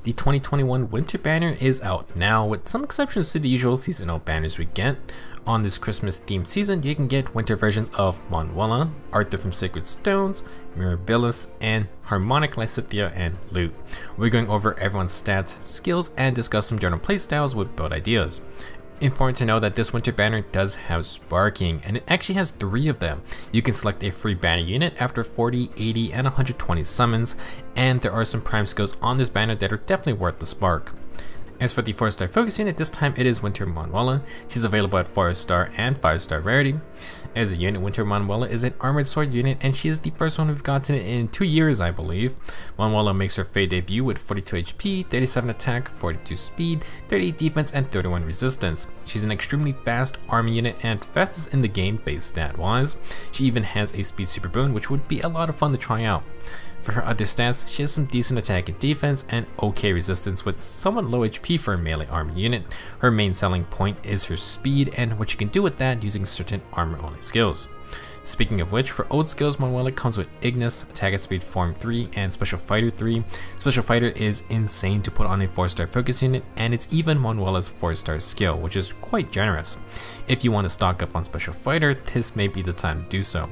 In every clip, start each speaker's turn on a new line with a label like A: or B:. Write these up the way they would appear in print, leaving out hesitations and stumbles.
A: The 2021 Winter Banner is out now, with some exceptions to the usual seasonal banners we get. On this Christmas themed season, you can get winter versions of Manuela, Artur from Sacred Stones, Mirabilis, and Harmonic Lysithea Lute. We're going over everyone's stats, skills, and discuss some general playstyles with build ideas. Important to know that this winter banner does have sparking, and it actually has 3 of them. You can select a free banner unit after 40, 80, and 120 summons, and there are some prime skills on this banner that are definitely worth the spark. As for the 4-star focus unit, this time it is Winter Manuela. She's available at 4-star and 5-star rarity. As a unit, Winter Manuela is an armored sword unit, and she is the first one we've gotten in 2 years, I believe. Manuela makes her Fey debut with 42 HP, 37 attack, 42 speed, 38 defense, and 31 resistance. She's an extremely fast army unit and fastest in the game base stat wise. She even has a speed super boon, which would be a lot of fun to try out. For her other stats, she has some decent attack and defense and okay resistance with somewhat low HP for a melee armor unit. Her main selling point is her speed and what you can do with that using certain armor only skills. Speaking of which, for old skills, Manuela comes with Ignis, Attack at Speed Form 3, and Special Fighter 3. Special Fighter is insane to put on a 4-star focus unit, and it's even Manuela's 4-star skill, which is quite generous. If you want to stock up on Special Fighter, this may be the time to do so.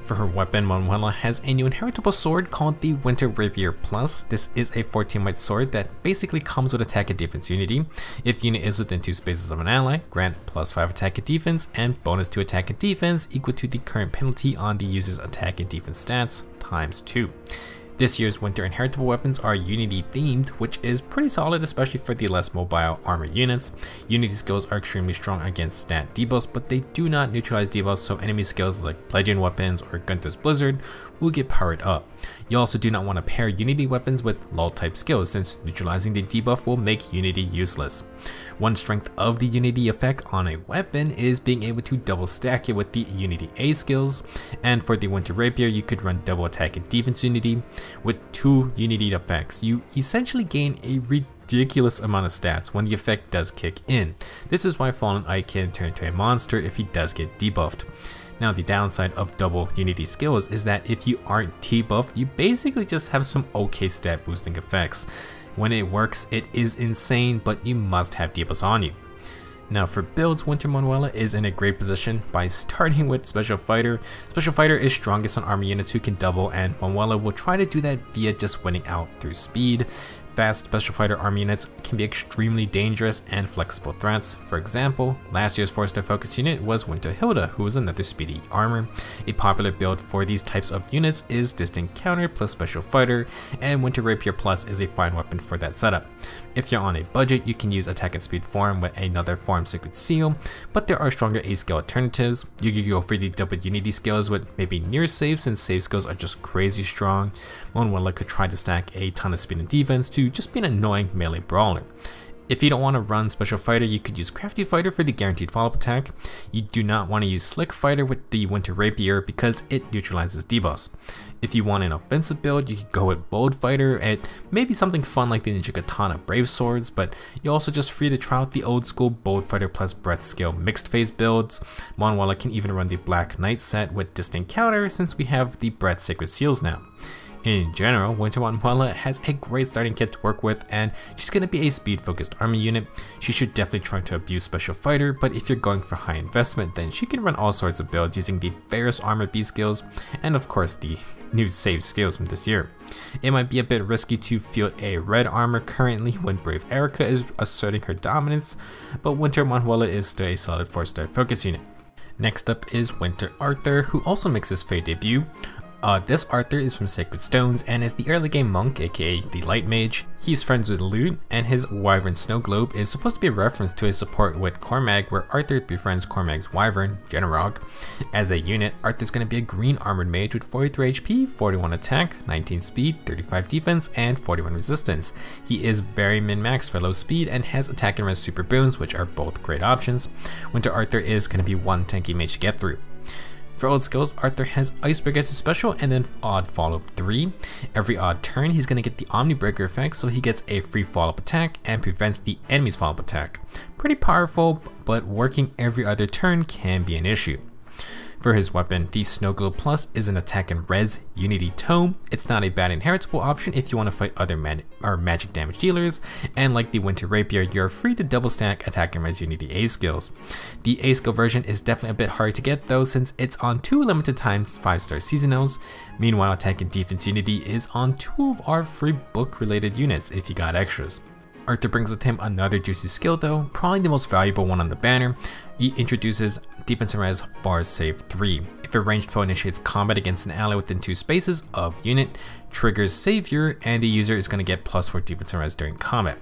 A: For her weapon, Manuela has a new inheritable sword called the Winter Rapier Plus. This is a 14-white sword that basically comes with attack and defense unity. If the unit is within 2 spaces of an ally, grant +5 attack and defense and bonus to attack and defense equal to the current penalty on the user's attack and defense stats times 2. This year's winter inheritable weapons are Unity themed, which is pretty solid, especially for the less mobile armor units. Unity skills are extremely strong against stat debuffs, but they do not neutralize debuffs, so enemy skills like Pledging Weapons or Gunther's Blizzard will get powered up. You also do not want to pair Unity weapons with lull type skills, since neutralizing the debuff will make Unity useless. One strength of the Unity effect on a weapon is being able to double stack it with the Unity A skills, and for the Winter Rapier you could run double attack and defense Unity. With 2 Unity effects, you essentially gain a ridiculous amount of stats when the effect does kick in. This is why Fallen Ike can turn into a monster if he does get debuffed. Now, the downside of double Unity skills is that if you aren't debuffed, you basically just have some okay stat boosting effects. When it works, it is insane, but you must have debuffs on you. Now for builds, Winter Manuela is in a great position by starting with Special Fighter. Special Fighter is strongest on armor units who can double, and Manuela will try to do that via just winning out through speed. Fast Special Fighter armor units can be extremely dangerous and flexible threats. For example, last year's 4-star focus unit was Winter Hilda, who was another speedy armor. A popular build for these types of units is Distant Counter plus Special Fighter, and Winter Rapier Plus is a fine weapon for that setup. If you're on a budget, you can use Attack and Speed Form with another Form Sacred Seal, but there are stronger A skill alternatives. You can go for the double Unity skills with maybe near save, since save skills are just crazy strong. Manuela could try to stack a ton of speed and defense to just be an annoying melee brawler. If you don't want to run Special Fighter, you could use Crafty Fighter for the guaranteed follow-up attack. You do not want to use Slick Fighter with the Winter Rapier because it neutralizes debuffs. If you want an offensive build, you could go with Bold Fighter and maybe something fun like the Ninja Katana Brave Swords, but you're also just free to try out the old school Bold Fighter plus Breath Scale mixed phase builds. Manuela can even run the Black Knight set with Distant Counter since we have the Breath Sacred Seals now. In general, Winter Manuela has a great starting kit to work with, and she's going to be a speed-focused army unit. She should definitely try to abuse Special Fighter, but if you're going for high investment, then she can run all sorts of builds using the various armor B skills, and of course the new save skills from this year. It might be a bit risky to field a red armor currently when Brave Erica is asserting her dominance, but Winter Manuela is still a solid 4-star focus unit. Next up is Winter Artur, who also makes his Fey debut. This Artur is from Sacred Stones and is the early game monk, aka the Light Mage. He's friends with Lute, and his Wyvern Snow Globe is supposed to be a reference to his support with Cormag, where Artur befriends Cormag's Wyvern, Generog. As a unit, Arthur's going to be a green armored mage with 43 HP, 41 attack, 19 speed, 35 defense, and 41 resistance. He is very min-maxed for low speed and has attack and res super boons, which are both great options. Winter Artur is going to be one tanky mage to get through. For old skills, Artur has Icebreaker as a special and then Odd Follow-up 3. Every odd turn, he's going to get the Omnibreaker effect, so he gets a free follow-up attack and prevents the enemy's follow-up attack. Pretty powerful, but working every other turn can be an issue. For his weapon, the Snow Globe Plus is an attack and res unity tome. It's not a bad inheritable option if you want to fight other magic damage dealers, and like the Winter Rapier, you're free to double stack attack and res unity A skills. The A skill version is definitely a bit hard to get though, since it's on 2 limited times 5-star seasonals. Meanwhile, attack and defense unity is on 2 of our free book related units if you got extras. Artur brings with him another juicy skill though, probably the most valuable one on the banner. He introduces Defense and Res Far Save 3. If a ranged foe initiates combat against an ally within 2 spaces of unit, triggers Savior, and the user is going to get +4 defense and res during combat.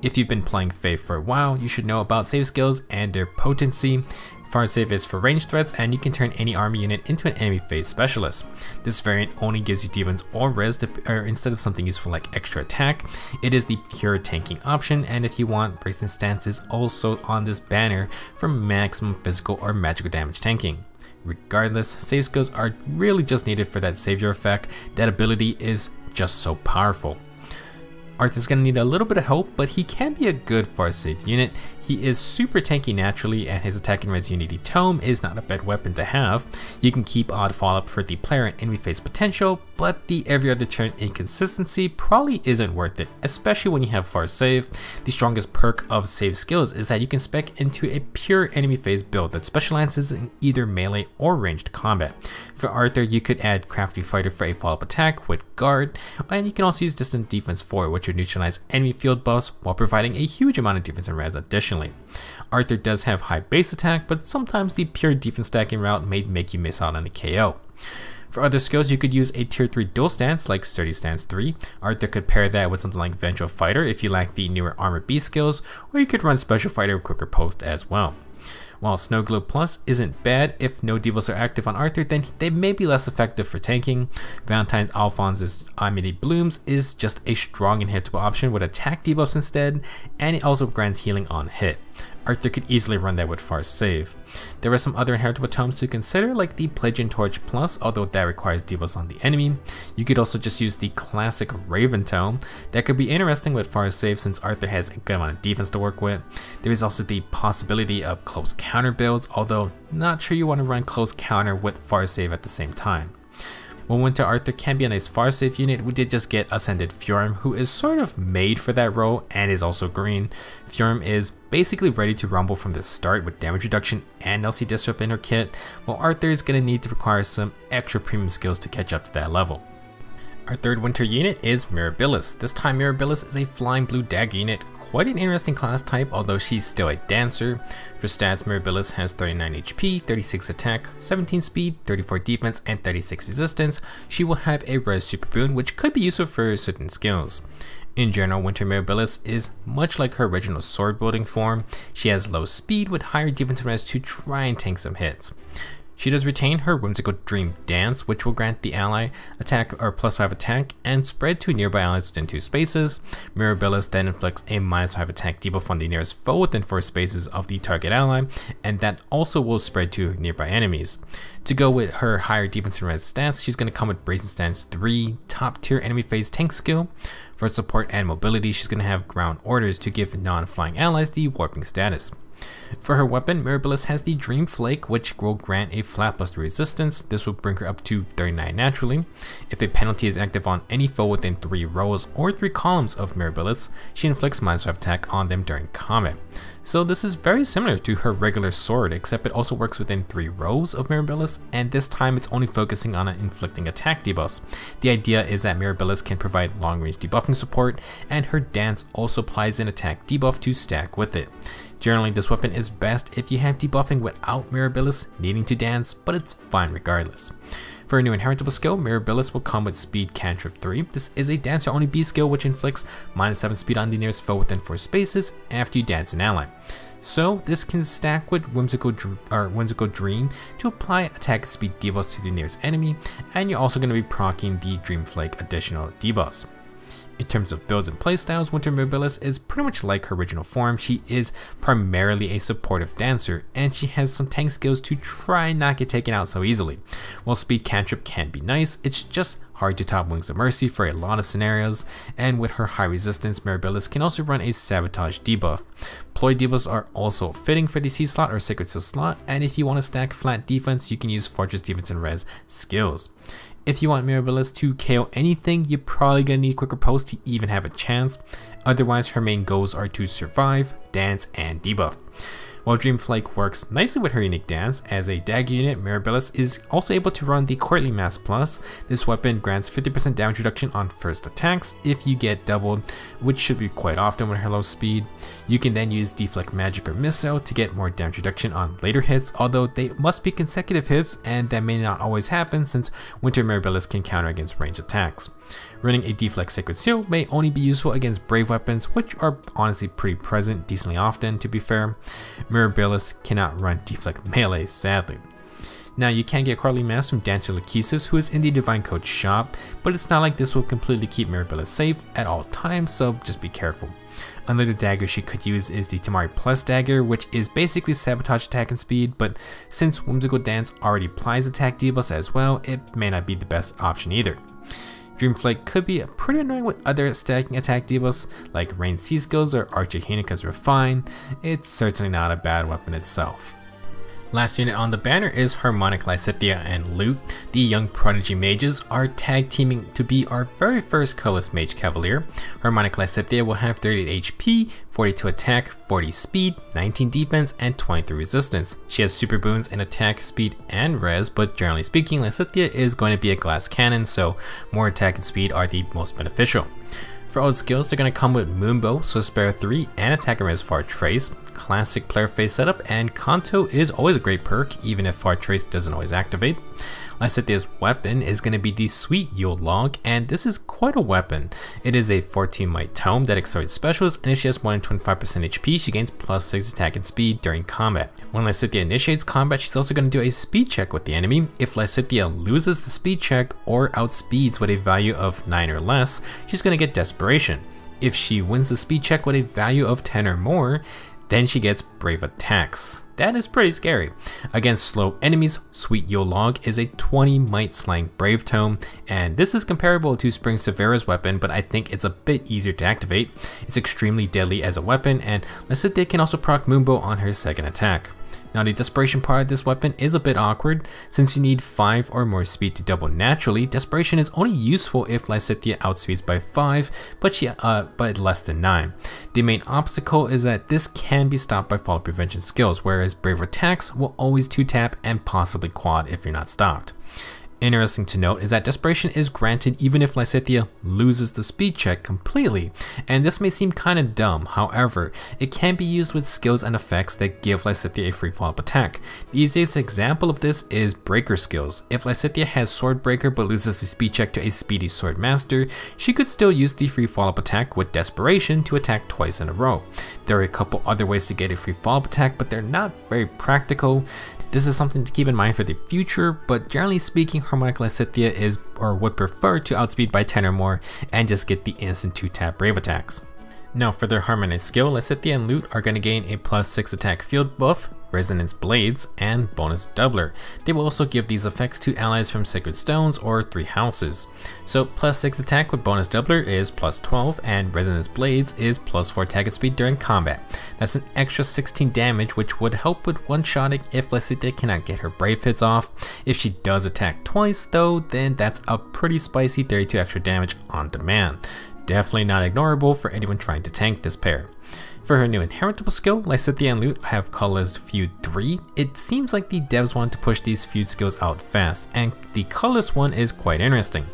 A: If you've been playing Faith for a while, you should know about save skills and their potency. Far Save is for ranged threats, and you can turn any army unit into an enemy phase specialist. This variant only gives you defense or res instead of something useful like extra attack. It is the pure tanking option, and if you want, Bracing Stance is also on this banner for maximum physical or magical damage tanking. Regardless, save skills are really just needed for that savior effect. That ability is just so powerful. Artur's going to need a little bit of help, but he can be a good far save unit. He is super tanky naturally, and his attack and res unity tome is not a bad weapon to have. You can keep odd follow-up for the player and enemy phase potential, but the every other turn inconsistency probably isn't worth it, especially when you have far save. The strongest perk of save skills is that you can spec into a pure enemy phase build that specializes in either melee or ranged combat. For Artur, you could add Crafty Fighter for a follow-up attack with guard, and you can also use Distant Defense 4, which would neutralize enemy field buffs while providing a huge amount of defense and res additionally. Artur does have high base attack, but sometimes the pure defense stacking route may make you miss out on a KO. For other skills, you could use a tier 3 dual stance like Sturdy Stance 3. Artur could pair that with something like Vengeful Fighter if you lack the newer Armor B skills, or you could run Special Fighter with Quicker Post as well. While Snow Globe Plus isn't bad, if no debuffs are active on Artur, then they may be less effective for tanking. Valentine's Alphonse's Amity Blooms is just a strong and hittable option with attack debuffs instead, and it also grants healing on hit. Artur could easily run that with Far Save. There are some other inheritable tomes to consider, like the Pelagian Torch Plus, although that requires debuffs on the enemy. You could also just use the classic Raven Tome. That could be interesting with Far Save since Artur has a good amount of defense to work with. There is also the possibility of close counter builds, although not sure you want to run close counter with Far Save at the same time. While Winter Artur can be a nice far save unit, we did just get Ascended Fjorm, who is sort of made for that role and is also green. Fjorm is basically ready to rumble from the start with damage reduction and LC Disrupt in her kit, while Artur is going to need to require some extra premium skills to catch up to that level. Our third winter unit is Mirabilis. This time Mirabilis is a flying blue dagger unit, quite an interesting class type, although she's still a dancer. For stats, Mirabilis has 39 HP, 36 attack, 17 speed, 34 defense, and 36 resistance. She will have a res super boon, which could be useful for certain skills. In general, Winter Mirabilis is much like her original sword building form. She has low speed with higher defense and res to try and tank some hits. She does retain her Whimsical Dream Dance, which will grant the ally attack or +5 attack and spread to nearby allies within 2 spaces. Mirabilis then inflicts a -5 attack debuff on the nearest foe within 4 spaces of the target ally, and that also will spread to nearby enemies. To go with her higher defense and res stats, she's going to come with Bracing Stance 3, top tier enemy phase tank skill. For support and mobility, she's going to have Ground Orders to give non-flying allies the warping status. For her weapon, Mirabilis has the Dream Flake, which will grant a flat +3 resistance. This will bring her up to 39 naturally. If a penalty is active on any foe within 3 rows or 3 columns of Mirabilis, she inflicts -5 attack on them during combat. So this is very similar to her regular sword, except it also works within 3 rows of Mirabilis, and this time it's only focusing on inflicting attack debuffs. The idea is that Mirabilis can provide long-range debuffing support, and her dance also applies an attack debuff to stack with it. Generally, this weapon is best if you have debuffing without Mirabilis needing to dance, but it's fine regardless. For a new inheritable skill, Mirabilis will come with Speed Cantrip 3. This is a dancer only B skill which inflicts -7 speed on the nearest foe within 4 spaces after you dance an ally. So this can stack with Whimsical Dream to apply attack speed debuffs to the nearest enemy, and you're also going to be proccing the Dream Flake additional debuffs. In terms of builds and playstyles, Winter Mirabilis is pretty much like her original form. She is primarily a supportive dancer, and she has some tank skills to try and not get taken out so easily. While speed cantrip can be nice, it's just hard to top Wings of Mercy for a lot of scenarios, and with her high resistance, Mirabilis can also run a sabotage debuff. Ploy debuffs are also fitting for the C slot or Sacred Seal slot, and if you want to stack flat defense, you can use Fortress Defense and Res skills. If you want Mirabilis to KO anything, you're probably going to need Quicker Post to even have a chance. Otherwise, her main goals are to survive, dance, and debuff. While Dreamflake works nicely with her unique dance, as a dagger unit, Mirabilis is also able to run the Courtly Mask Plus. This weapon grants 50% damage reduction on first attacks if you get doubled, which should be quite often with her low speed. You can then use Deflect Magic or Missile to get more damage reduction on later hits, although they must be consecutive hits, and that may not always happen since Winter Mirabilis can counter against range attacks. Running a Deflect Sacred Seal may only be useful against brave weapons, which are honestly pretty present decently often, to be fair. Mirabilis cannot run Deflect Melee, sadly. Now, you can get Courtly Mask from Dancer Lachesis, who is in the Divine Code shop, but it's not like this will completely keep Mirabilis safe at all times, so just be careful. Another dagger she could use is the Tamari Plus dagger, which is basically sabotage attack and speed, but since Whimsical Dance already applies attack debuffs as well, it may not be the best option either. Dreamflake could be pretty annoying with other stacking attack debuffs like Rain Sea Skills or Archer Hinika's Refine. It's certainly not a bad weapon itself. Last unit on the banner is Harmonic Lysithea and Lute. The young prodigy mages are tag teaming to be our very first colorless mage cavalier. Harmonic Lysithea will have 38 HP, 42 attack, 40 speed, 19 defense, and 23 resistance. She has super boons in attack, speed, and res, but generally speaking, Lysithea is going to be a glass cannon, so more attack and speed are the most beneficial. For old skills, they're going to come with Moonbow, Swissbearer 3, and Attack and Res Far Trace. Classic player face setup, and Kanto is always a great perk, even if Far Trace doesn't always activate. Lysithea's weapon is going to be the Sweet Yule Log, and this is quite a weapon. It is a 14 might tome that accelerates specials, and if she has more than 25% HP, she gains plus 6 attack and speed during combat. When Lysithea initiates combat, she's also going to do a speed check with the enemy. If Lysithea loses the speed check or outspeeds with a value of 9 or less, she's going to get Desperation. If she wins the speed check with a value of 10 or more, then she gets Brave Attacks. That is pretty scary. Against slow enemies, Sweet Yule Log is a 20 might slang Brave Tome, and this is comparable to Spring Severa's weapon, but I think it's a bit easier to activate. It's extremely deadly as a weapon, and Lysithea can also proc Moonbow on her second attack. Now, the Desperation part of this weapon is a bit awkward. Since you need 5 or more speed to double naturally, Desperation is only useful if Lysithea outspeeds by 5, but less than 9. The main obstacle is that this can be stopped by fall prevention skills, whereas Brave Attacks will always 2-tap and possibly quad if you're not stopped. Interesting to note is that Desperation is granted even if Lysithea loses the speed check completely, and this may seem kind of dumb. However, it can be used with skills and effects that give Lysithea a free follow-up attack. The easiest example of this is Breaker skills. If Lysithea has Sword Breaker but loses the speed check to a speedy Sword Master, she could still use the free follow-up attack with Desperation to attack twice in a row. There are a couple other ways to get a free follow-up attack, but they're not very practical. This is something to keep in mind for the future, but generally speaking, Harmonic Lysithea is or would prefer to outspeed by 10 or more and just get the instant 2-tap Brave Attacks. Now for their Harmonized skill, Lysithea and Lute are going to gain a plus 6 attack field buff, Resonance Blades, and bonus doubler. They will also give these effects to allies from Sacred Stones or 3 houses. So plus 6 attack with bonus doubler is plus 12, and Resonance Blades is plus 4 attack and speed during combat. That's an extra 16 damage, which would help with one-shotting if Lysithea cannot get her brave hits off. If she does attack twice though, then that's a pretty spicy 32 extra damage on demand. Definitely not ignorable for anyone trying to tank this pair. For her new inheritable skill, Lysithea and Lute have colorless Feud 3. It seems like the devs want to push these feud skills out fast, and the colorless one is quite interesting.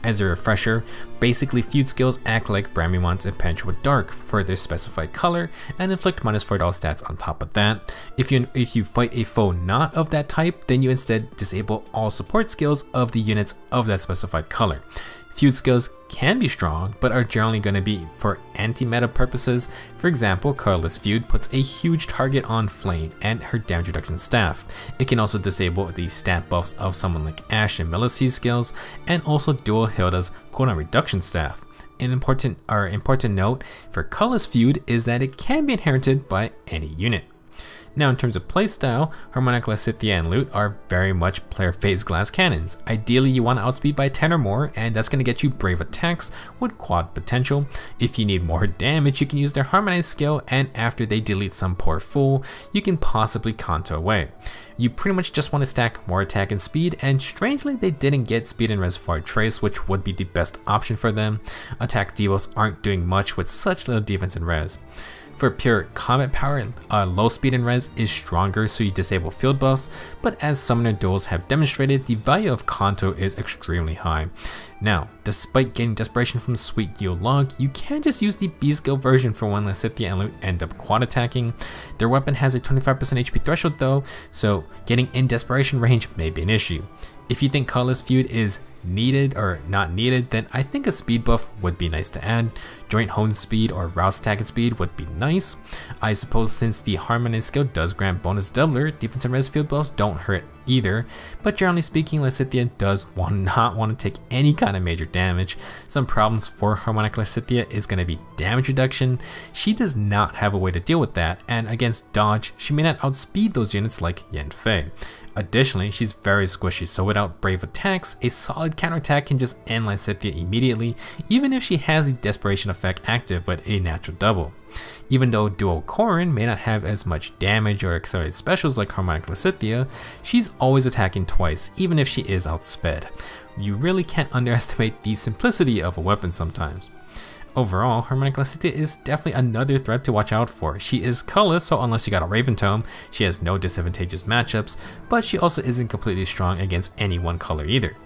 A: As a refresher, basically feud skills act like Bramimons and Penetrate with Dark for their specified color, and inflict -4 to all stats on top of that. If you fight a foe not of that type, then you instead disable all support skills of the units of that specified color. Feud skills can be strong, but are generally going to be for anti-meta purposes. For example, Colorless Feud puts a huge target on Flame and her damage reduction staff. It can also disable the stat buffs of someone like Ashe and Melissa's skills, and also dual Hilda's cooldown reduction staff. An important note for Colorless Feud is that it can be inherited by any unit. Now in terms of playstyle, Harmonic Lysithea and Lute are very much player phase glass cannons. Ideally you want to outspeed by 10 or more, and that's going to get you brave attacks with quad potential. If you need more damage, you can use their Harmonize skill, and after they delete some poor fool, you can possibly Kanto away. You pretty much just want to stack more attack and speed, and strangely they didn't get speed and reservoir trace, which would be the best option for them. Attack debuffs aren't doing much with such little defense and res. For pure combat power, low speed and res is stronger, so you disable field buffs, but as summoner duels have demonstrated, the value of Kanto is extremely high. Now, despite getting desperation from Sweet Yule Log, you can just use the B-skill version for when Lysithea and Lute end up quad attacking. Their weapon has a 25% HP threshold though, so getting in desperation range may be an issue. If you think Colorless Feud is needed or not needed, then I think a speed buff would be nice to add. Joint Hone Speed or Rouse Attack and Speed would be nice. I suppose since the Harmonize skill does grant bonus doubler, defense and res field buffs don't hurt either, but generally speaking, Lysithea does not want to take any kind of major damage. Some problems for Harmonic Lysithea is going to be damage reduction. She does not have a way to deal with that, and against dodge, she may not outspeed those units like Yanfei. Additionally, she's very squishy, so without brave attacks, a solid counterattack can just end Lysithea immediately, even if she has the desperation effect active with a natural double. Even though Dual Corrin may not have as much damage or accelerated specials like Harmonic Lysithea, she's always attacking twice, even if she is outsped. You really can't underestimate the simplicity of a weapon sometimes. Overall, Harmonic Lysithea is definitely another threat to watch out for. She is colorless, so unless you got a Raven Tome, she has no disadvantageous matchups, but she also isn't completely strong against any one color either.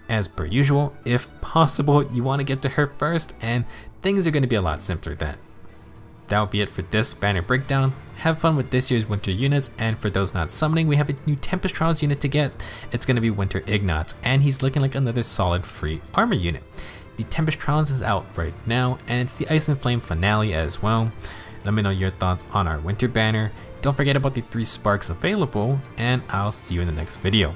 A: As per usual, if possible, you want to get to her first, and things are going to be a lot simpler then. That will be it for this banner breakdown. Have fun with this year's winter units, and for those not summoning, we have a new Tempest Trials unit to get. It's going to be Winter Ignatz, and he's looking like another solid free armor unit. The Tempest Trials is out right now, and it's the Ice and Flame finale as well. Let me know your thoughts on our winter banner. Don't forget about the 3 sparks available, and I'll see you in the next video.